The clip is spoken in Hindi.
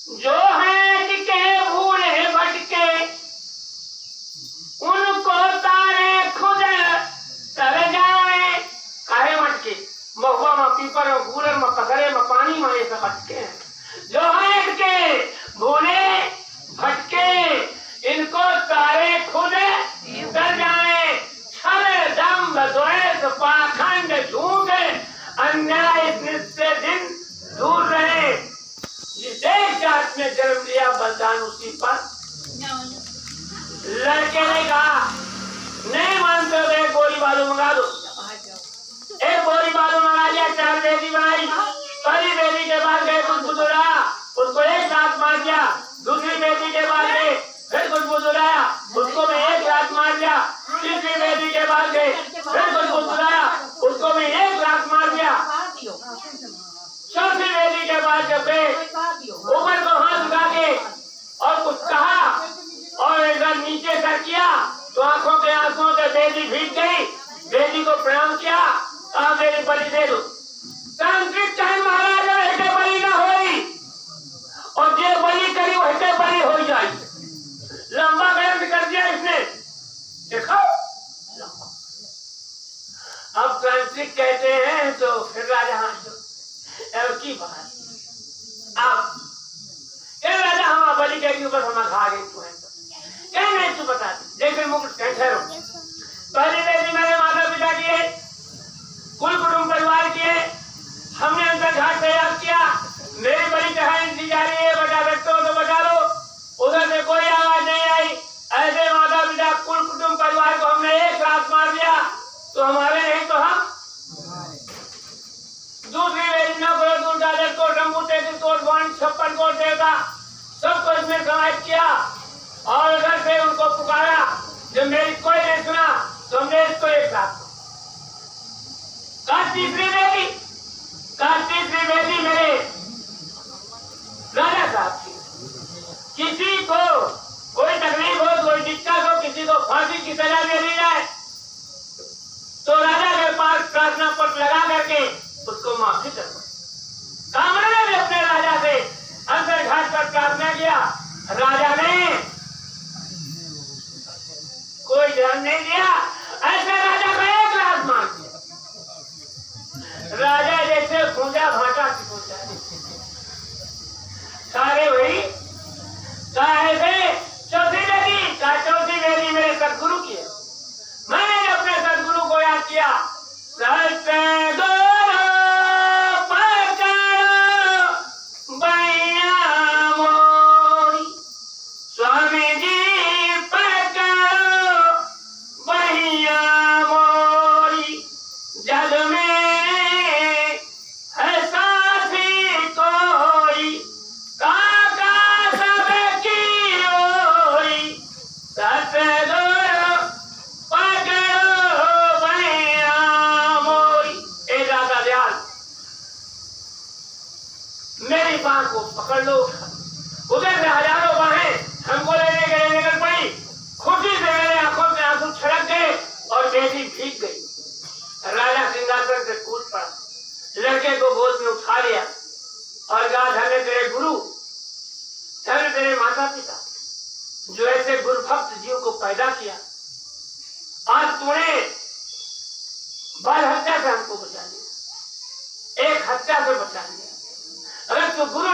जो है टिके भूले भटके उनको तारे खुद तर जाए। काहे भटके? महुआ में, पीपर में, गूलर में, पकड़े में, पानी में, ये सब भटके हैं। जो है टिके भूले भटके इनको तारे खुद तर जाए। छल दंभ द्वेष पाखंड झूठ अन्याय से दिन दूर रहे। जिस जात में जन्म लिया बलिदान उसी पर। लड़के ने कहा नहीं मानते हो एक बोरी बालू मंगा दो। एक बोरी बालू मंगा लिया, 4 बेदी बनाई। पहली बेदी के बाद गए कुछ बुजुर्गा, उसको 1 लात मार दिया। दूसरी बेदी के बाद गए फिर कुछ बुजुर्गाया, उसको भी 1 लात मार दिया। तीसरी बेदी के बाद गए फिर कुछ बुजुर्गाया, उसको भी 1 लात मार दिया। चौथी बेदी के बाद जब गए ऊपर को हाथ उठा के और कुछ कहा और इधर नीचे सर किया तो आंखों के आंसुओं से बेदी भीग गई। बेदी को प्रणाम किया, कहा मेरी बलि दे दो। तांत्रिक कहे महाराज हेटे बलि न होई और जे बलि करी वो हेटे बलि हो जाए। लंबा ग्रंथ कर दिया इसने, देखो। अब तांत्रिक कहते हैं तो फिर राजा की बात आप राजा हम बलि के ऊपर हम खा गए तू है क्या नहीं तू बता लेकिन मुकुट कैसे रो। पहली बेदी मेरे माता पिता किए, कुल कुटुंब परिवार किए, हमने अंतर घाट तैयार किया। मेरी बलि कहानी दी जा रही है, बचा सकते हो तो बचा लो। उधर से कोई आवाज नहीं आई। ऐसे माता पिता कुल कुटुंब परिवार को हमने 1 लात मार दिया तो हमारे नहीं तो हम। दूसरी बेदी न करो दूर दादर को शंभू 33 कोट 56 कोट देवता सबको इसमें समाहित किया और उधर से उनको पुकारा। जब मेरी कोई नहीं सुना तो हमने इसको 1 लात। तीसरी बेदी मेरे राजा साहब की। किसी को कोई तकलीफ हो, कोई दिक्कत हो, किसी को फांसी की सजा दे दी जाए तो राजा के पास प्रार्थना पत्र लगा करके उसको माफी करवा। कामराज ने अपने राजा से अंतर घाट पर प्रार्थना किया। राजा ने कोई ध्यान नहीं दिया। ऐसे राजा को 1 लात मार दिया। राजा जैसे पूजा भाटा की पूजा सारे वही ऐसे। चौथी बेदी मेरे सदगुरु की है। मैंने अपने सदगुरु को याद किया। सतगुरु को पकड़ लो। उधर से हजारों बाहें हमको लेने के लिए निकल पड़ी। खुशी से मेरे आंखों से आंसू छलक गए और बेटी भीग गई। राजा सिंहासन से कूद पड़ा, लड़के को गोद में उठा लिया और कहा धन्य तेरे गुरु, धन्य तेरे माता पिता जो ऐसे गुरुभक्त जीव को पैदा किया। आज तूने बाल हत्या से हमको बचा लिया, एक हत्या से बचा लिया। अगर तू गुरु